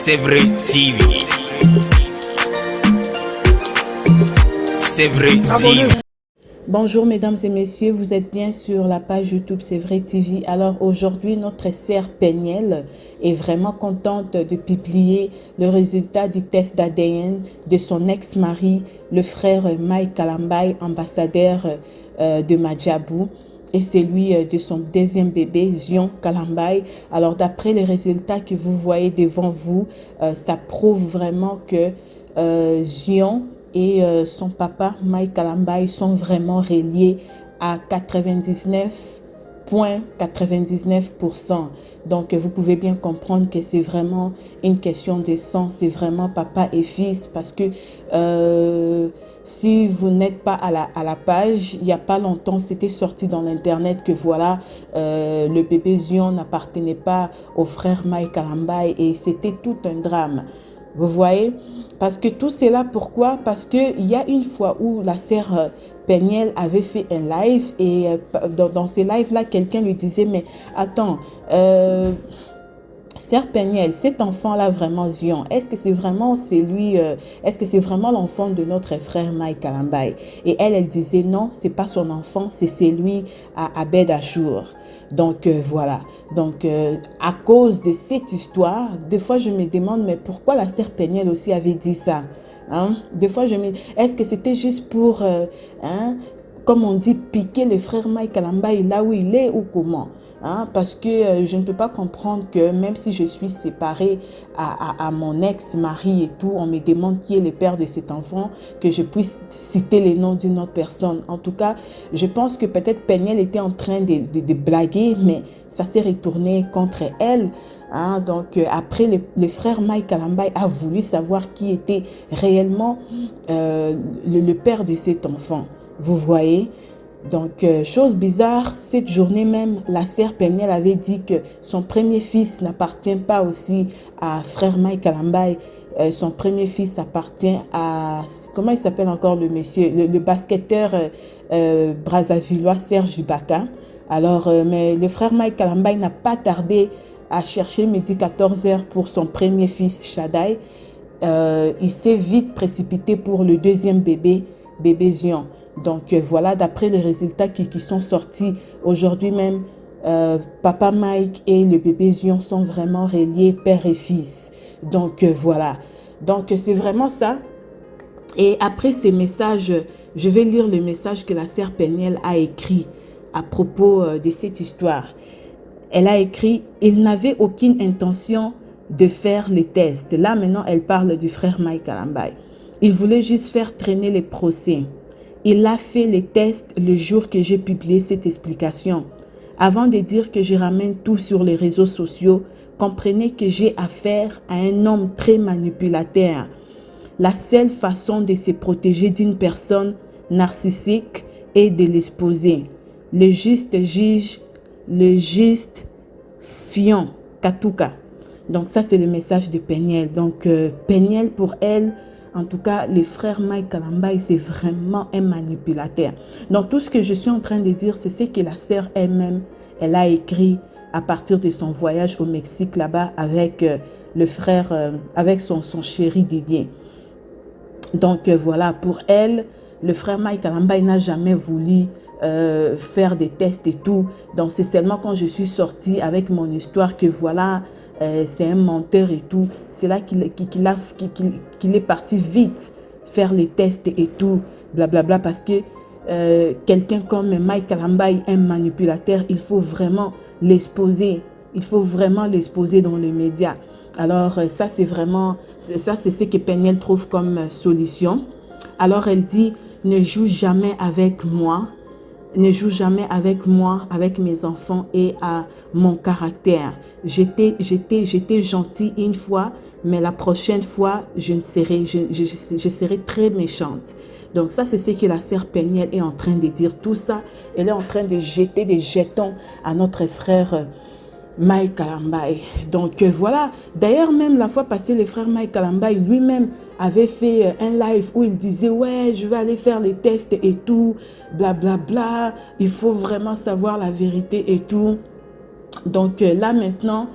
C'est vrai TV. C'est vrai TV. Bonjour mesdames et messieurs, vous êtes bien sur la page YouTube C'est vrai TV. Alors aujourd'hui, notre sœur Peniel est vraiment contente de publier le résultat du test d'ADN de son ex-mari, le frère Mike Kalambaye, ambassadeur de Madjabou, et celui de son deuxième bébé, Zion Kalambaye. Alors d'après les résultats que vous voyez devant vous, ça prouve vraiment que Zion et son papa, Mike Kalambaye, sont vraiment reliés à 99,99%. Donc, vous pouvez bien comprendre que c'est vraiment une question de sang, c'est vraiment papa et fils, parce que si vous n'êtes pas à la page, il n'y a pas longtemps, c'était sorti dans l'internet que voilà, le bébé Zion n'appartenait pas au frère Mike Kalambaye et c'était tout un drame. Vous voyez? Parce que tout cela, pourquoi? Parce qu'il y a une fois où la sœur Peniel avait fait un live et dans ces lives-là, quelqu'un lui disait, mais attends, sœur Peniel, cet enfant-là vraiment Zion, est-ce que c'est vraiment est-ce que c'est vraiment l'enfant de notre frère Mike Kalambaye? Et elle disait non, c'est pas son enfant, c'est celui à Abed Achour. Donc voilà, donc à cause de cette histoire, des fois je me demande, mais pourquoi la sœur Peniel aussi avait dit ça? Hein? Des fois je me est-ce que c'était juste pour, comme on dit, piquer le frère Mike Kalambaye là où il est ou comment? Hein, parce que je ne peux pas comprendre que même si je suis séparée à mon ex-mari et tout, on me demande qui est le père de cet enfant, que je puisse citer les noms d'une autre personne. En tout cas, je pense que peut-être Peniel était en train de blaguer, mais ça s'est retourné contre elle. Hein, donc après, le frère Mike Kalambaye a voulu savoir qui était réellement le père de cet enfant. Vous voyez? Donc, chose bizarre, cette journée même, la sœur Peniel avait dit que son premier fils n'appartient pas aussi à frère Mike Kalambaye. Son premier fils appartient à, comment il s'appelle encore le monsieur, le basketteur brazzavillois Serge Ibaka. Alors, mais le frère Mike Kalambaye n'a pas tardé à chercher midi 14h pour son premier fils Shadai. Il s'est vite précipité pour le deuxième bébé Zion. Donc voilà, d'après les résultats qui sont sortis aujourd'hui même, papa Mike et le bébé Zion sont vraiment reliés père et fils. Donc voilà, donc c'est vraiment ça. Et après ces messages, je vais lire le message que la sœur Peniel a écrit à propos de cette histoire. Elle a écrit « Il n'avait aucune intention de faire les tests ». Là maintenant, elle parle du frère Mike Kalambaye. Il voulait juste faire traîner les procès. Il a fait les tests le jour que j'ai publié cette explication. Avant de dire que je ramène tout sur les réseaux sociaux, comprenez que j'ai affaire à un homme très manipulateur. La seule façon de se protéger d'une personne narcissique est de l'exposer. Le juste juge, le juste fiant, Katuka. Donc ça c'est le message de Peniel. Donc Peniel pour elle, en tout cas, le frère Mike Kalambaye, c'est vraiment un manipulateur. Donc, tout ce que je suis en train de dire, c'est ce que la sœur elle-même, elle a écrit à partir de son voyage au Mexique, là-bas, avec le frère, avec son chéri Didier. Donc, voilà, pour elle, le frère Mike Kalambaye n'a jamais voulu faire des tests et tout. Donc, c'est seulement quand je suis sortie avec mon histoire que voilà, c'est un menteur et tout. C'est là qu'il est parti vite faire les tests et tout, blablabla, parce que quelqu'un comme Mike Kalambaye, un manipulateur, il faut vraiment l'exposer. Il faut vraiment l'exposer dans les médias. Alors, ça, c'est ce que Peniel trouve comme solution. Alors, elle dit, ne joue jamais avec moi. Ne joue jamais avec moi, avec mes enfants et à mon caractère. J'étais gentille une fois, mais la prochaine fois, je serai très méchante. Donc ça, c'est ce que la sœur Peniel est en train de dire. Tout ça, elle est en train de jeter des jetons à notre frère Mike Kalambaye. Donc voilà, d'ailleurs même la fois passée, le frère Mike Kalambaye lui-même avait fait un live où il disait ouais, je vais aller faire les tests et tout, blablabla, bla, bla. Il faut vraiment savoir la vérité et tout. Donc là maintenant,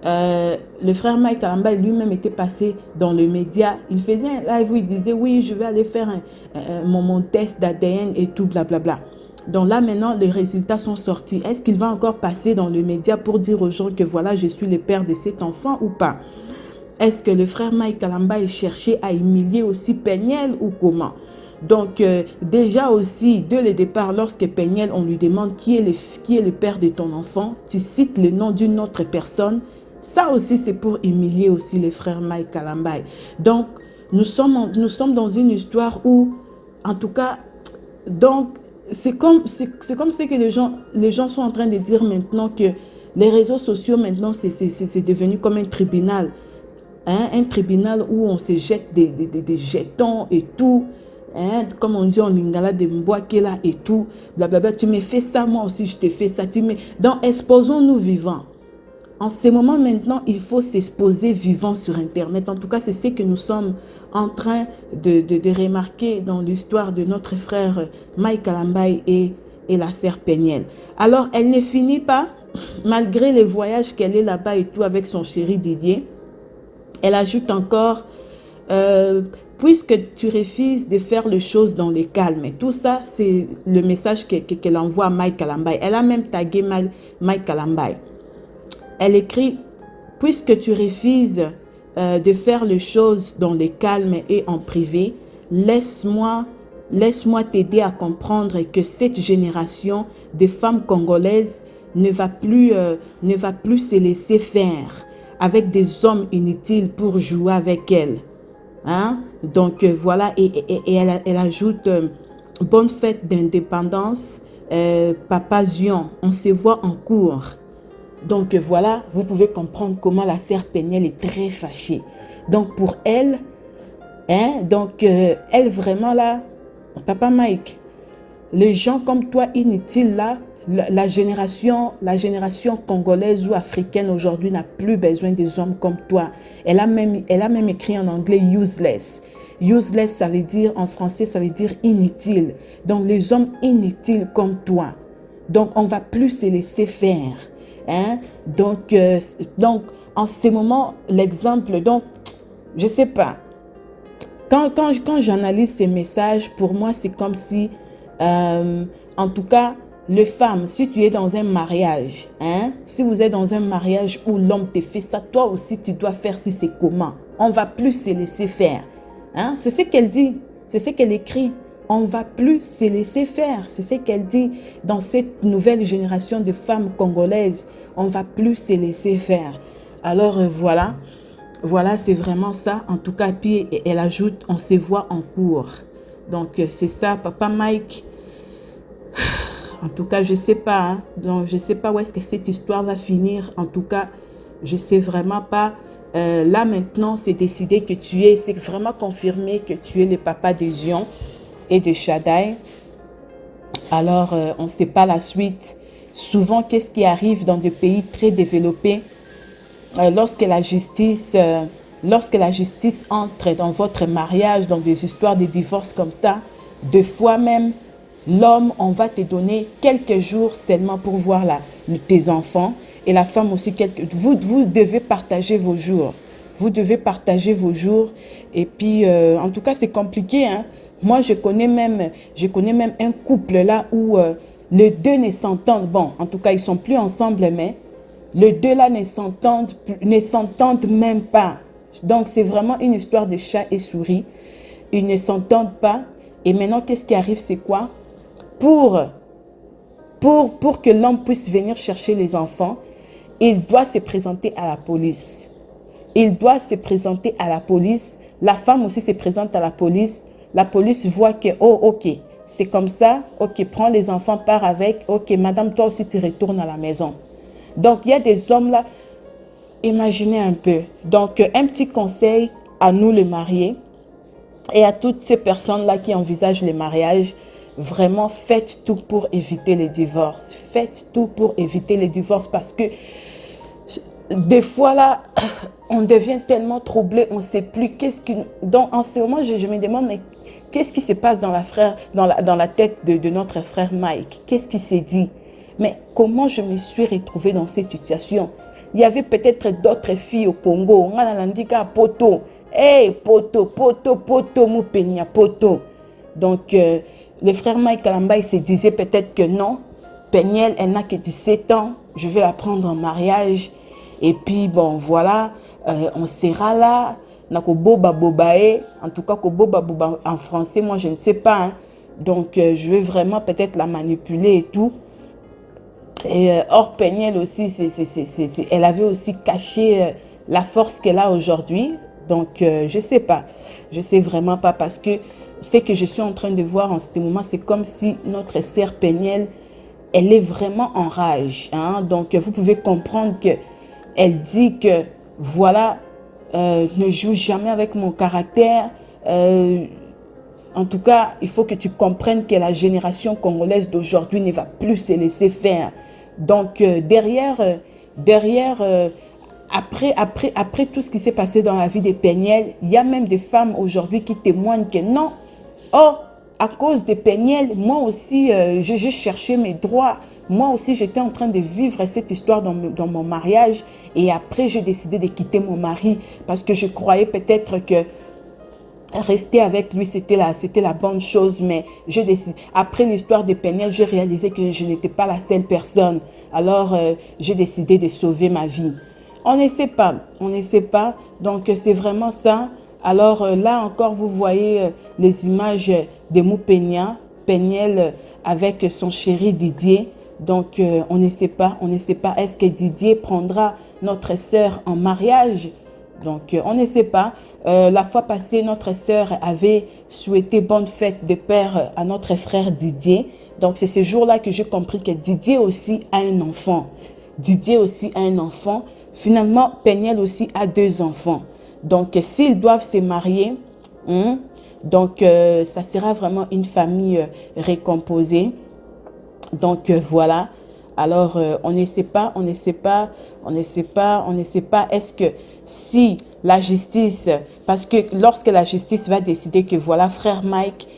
le frère Mike Kalamba lui-même était passé dans le média. Il faisait un live où il disait, oui, je vais aller faire mon test d'ADN et tout, blablabla. Donc là, maintenant, les résultats sont sortis. Est-ce qu'il va encore passer dans le média pour dire aux gens que voilà, je suis le père de cet enfant ou pas? Est-ce que le frère Mike Kalamba est cherché à humilier aussi Peniel ou comment? Donc, déjà aussi, dès le départ, lorsque Peniel, on lui demande qui est le père de ton enfant, tu cites le nom d'une autre personne. Ça aussi, c'est pour humilier aussi le frère Mike Kalamba. Donc, nous sommes dans une histoire où, en tout cas, donc, c'est comme ce que les gens sont en train de dire maintenant que les réseaux sociaux, maintenant, c'est devenu comme un tribunal. Hein, un tribunal où on se jette des jetons et tout. Hein, comme on dit en lingala, de Mbouakela et tout. Blablabla, tu me fais ça, moi aussi je te fais ça. Donc, exposons-nous vivants. En ce moment maintenant, il faut s'exposer vivant sur Internet. En tout cas, c'est ce que nous sommes en train de remarquer dans l'histoire de notre frère Mike Kalamba et la sœur Peniel. Alors, elle ne finit pas, malgré les voyages qu'elle est là-bas et tout avec son chéri Didier. Elle ajoute encore, puisque tu refuses de faire les choses dans le calme. Et tout ça, c'est le message qu'elle envoie à Mike Kalamba. Elle a même tagué Mike Kalamba. Elle écrit, puisque tu refuses de faire les choses dans le calme et en privé, laisse-moi t'aider à comprendre que cette génération de femmes congolaises ne va plus se laisser faire avec des hommes inutiles pour jouer avec elle. Hein? Donc voilà, et elle ajoute, bonne fête d'indépendance, Papa Zion, on se voit en cours. Donc voilà, vous pouvez comprendre comment la sœur Peniel est très fâchée. Donc pour elle, hein, donc elle vraiment là, Papa Mike, les gens comme toi inutiles là, la génération congolaise ou africaine aujourd'hui n'a plus besoin des hommes comme toi. Elle a même écrit en anglais useless. Useless, ça veut dire, en français, ça veut dire inutile. Donc les hommes inutiles comme toi. Donc on ne va plus se laisser faire. Hein? Donc en ce moment, l'exemple, donc, je ne sais pas. Quand j'analyse ces messages, pour moi, c'est comme si, en tout cas, les femmes, si tu es dans un mariage, hein, si vous êtes dans un mariage où l'homme te fait ça, toi aussi, tu dois faire si c'est comment. On ne va plus se laisser faire. Hein? C'est ce qu'elle dit, c'est ce qu'elle écrit. On ne va plus se laisser faire. C'est ce qu'elle dit dans cette nouvelle génération de femmes congolaises. On ne va plus se laisser faire. Alors voilà, c'est vraiment ça. En tout cas, puis elle ajoute, on se voit en cours. Donc c'est ça, Papa Mike. En tout cas, je ne sais pas. Hein. Donc, je ne sais pas où est-ce que cette histoire va finir. En tout cas, je ne sais vraiment pas. Là, maintenant, c'est décidé que c'est vraiment confirmé que tu es le papa de Zion et de Shaddai. Alors, on ne sait pas la suite. Souvent, qu'est-ce qui arrive dans des pays très développés lorsque la justice entre dans votre mariage, dans des histoires de divorce comme ça, deux fois même, l'homme, on va te donner quelques jours seulement pour voir tes enfants. Et la femme aussi, vous devez partager vos jours. Vous devez partager vos jours. Et puis, en tout cas, c'est compliqué. Hein? Moi, je connais même un couple là où les deux ne s'entendent. Bon, en tout cas, ils ne sont plus ensemble, mais les deux là ne s'entendent même pas. Donc, c'est vraiment une histoire de chat et souris. Ils ne s'entendent pas. Et maintenant, qu'est-ce qui arrive? C'est quoi? Pour que l'homme puisse venir chercher les enfants, il doit se présenter à la police. Il doit se présenter à la police. La femme aussi se présente à la police. La police voit que, oh, ok, c'est comme ça. Ok, prends les enfants, pars avec. Ok, madame, toi aussi, tu retournes à la maison. Donc, il y a des hommes là. Imaginez un peu. Donc, un petit conseil à nous, les mariés, et à toutes ces personnes-là qui envisagent les mariages. Vraiment, faites tout pour éviter les divorces. Faites tout pour éviter les divorces parce que des fois là, on devient tellement troublé, on ne sait plus qu'est-ce qui... Donc en ce moment, je me demande, mais qu'est-ce qui se passe dans la tête de notre frère Mike? Qu'est-ce qui s'est dit? Mais comment je me suis retrouvée dans cette situation? il y avait peut-être d'autres filles au Congo. On a l'andika poto. Hey, poto, poto, poto, moupenia, poto. Donc, le frère Mike Kalamba, il se disait peut-être que non, Peniel, elle n'a que 17 ans, je vais la prendre en mariage. Et puis, bon, voilà, on sera là. Boba bobae, en tout cas, boba boba en français, moi, je ne sais pas. Hein. Donc, je vais vraiment peut-être la manipuler et tout. Et or, Peniel aussi, elle avait aussi caché la force qu'elle a aujourd'hui. Donc, je ne sais pas. Je ne sais vraiment pas parce que ce que je suis en train de voir en ce moment, c'est comme si notre sœur Peniel, elle est vraiment en rage. Hein? Donc, vous pouvez comprendre qu'elle dit que, voilà, ne joue jamais avec mon caractère. En tout cas, il faut que tu comprennes que la génération congolaise d'aujourd'hui ne va plus se laisser faire. Donc, après tout ce qui s'est passé dans la vie de Peniel, il y a même des femmes aujourd'hui qui témoignent que non, oh, à cause de Peniel, moi aussi, j'ai cherché mes droits. Moi aussi, j'étais en train de vivre cette histoire dans mon mariage. Et après, j'ai décidé de quitter mon mari parce que je croyais peut-être que rester avec lui, c'était la bonne chose. Mais j'ai décidé, après l'histoire de Peniel, j'ai réalisé que je n'étais pas la seule personne. Alors, j'ai décidé de sauver ma vie. On ne sait pas, on ne sait pas. Donc, c'est vraiment ça. Alors là encore, vous voyez les images de Moupenia, Peniel avec son chéri Didier. Donc, on ne sait pas, est-ce que Didier prendra notre sœur en mariage? Donc, on ne sait pas. La fois passée, notre sœur avait souhaité bonne fête de père à notre frère Didier. Donc, c'est ce jour-là que j'ai compris que Didier aussi a un enfant. Didier aussi a un enfant. Finalement, Peniel aussi a 2 enfants. Donc, s'ils doivent se marier, donc ça sera vraiment une famille récomposée. Donc, voilà. Alors, on ne sait pas, est-ce que si la justice, parce que lorsque la justice va décider que voilà, frère Mike,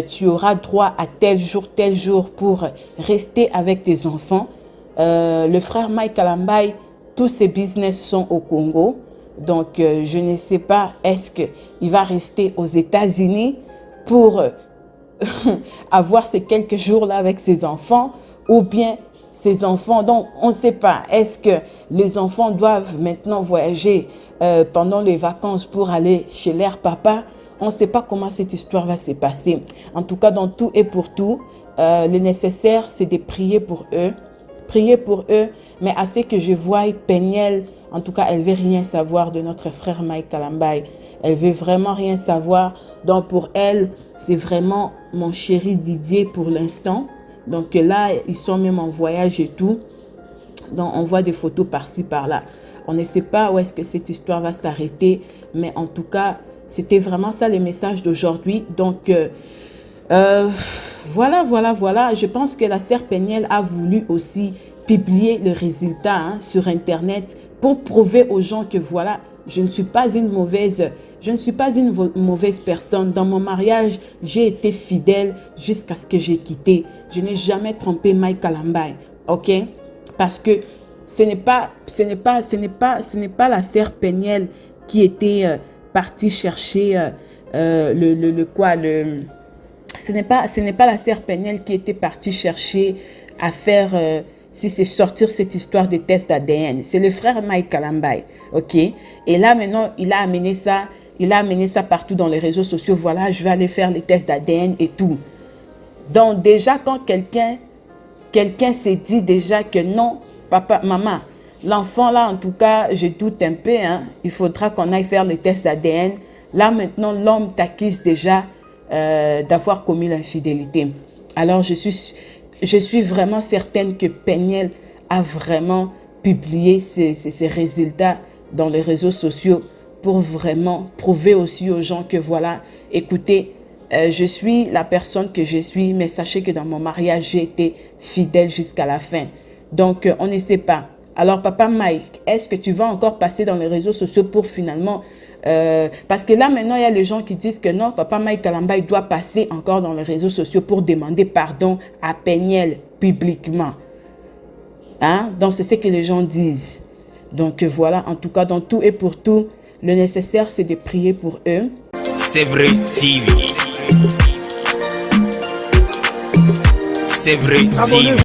tu auras droit à tel jour pour rester avec tes enfants, le frère Mike Kalamba, tous ses business sont au Congo. Donc, je ne sais pas, est-ce qu'il va rester aux États-Unis pour avoir ces quelques jours-là avec ses enfants ou bien ses enfants. Donc, on ne sait pas, est-ce que les enfants doivent maintenant voyager pendant les vacances pour aller chez leur papa? On ne sait pas comment cette histoire va se passer. En tout cas, dans tout et pour tout, le nécessaire, c'est de prier pour eux. Prier pour eux, mais à ce que je vois, Peniel, en tout cas, elle ne veut rien savoir de notre frère Mike Kalamba. Elle veut vraiment rien savoir. Donc, pour elle, c'est vraiment mon chéri Didier pour l'instant. Donc là, ils sont même en voyage et tout. Donc, on voit des photos par-ci, par-là. On ne sait pas où est-ce que cette histoire va s'arrêter. Mais en tout cas, c'était vraiment ça le message d'aujourd'hui. Donc, voilà. Je pense que la sœur Peniel a voulu aussi publier le résultat sur Internet pour prouver aux gens que voilà, je ne suis pas une mauvaise personne. Dans mon mariage, j'ai été fidèle jusqu'à ce que j'ai quitté. Je n'ai jamais trompé Mike Kalamba, ok? Parce que ce n'est pas la sœur Peniel qui était partie chercher ce n'est pas la sœur Peniel qui était partie chercher à faire, si c'est sortir cette histoire des tests d'ADN. C'est le frère Mike Kalamba, ok? Et là, maintenant, il a amené ça partout dans les réseaux sociaux. Voilà, je vais aller faire les tests d'ADN et tout. Donc, déjà, quand quelqu'un s'est dit déjà que non, papa, maman, l'enfant là, en tout cas, je doute un peu, il faudra qu'on aille faire les tests d'ADN. Là, maintenant, l'homme t'accuse déjà d'avoir commis l'infidélité. Alors, je suis vraiment certaine que Peniel a vraiment publié ces résultats dans les réseaux sociaux pour vraiment prouver aussi aux gens que voilà, écoutez, je suis la personne que je suis, mais sachez que dans mon mariage, j'ai été fidèle jusqu'à la fin. Donc, on ne sait pas. Alors, papa Mike, est-ce que tu vas encore passer dans les réseaux sociaux pour finalement... parce que là, maintenant, il y a les gens qui disent que non, papa Mike Kalamba, il doit passer encore dans les réseaux sociaux pour demander pardon à Peniel publiquement. Donc, c'est ce que les gens disent. Donc voilà, en tout cas, dans tout et pour tout, le nécessaire, c'est de prier pour eux. C'est vrai TV. C'est vrai TV.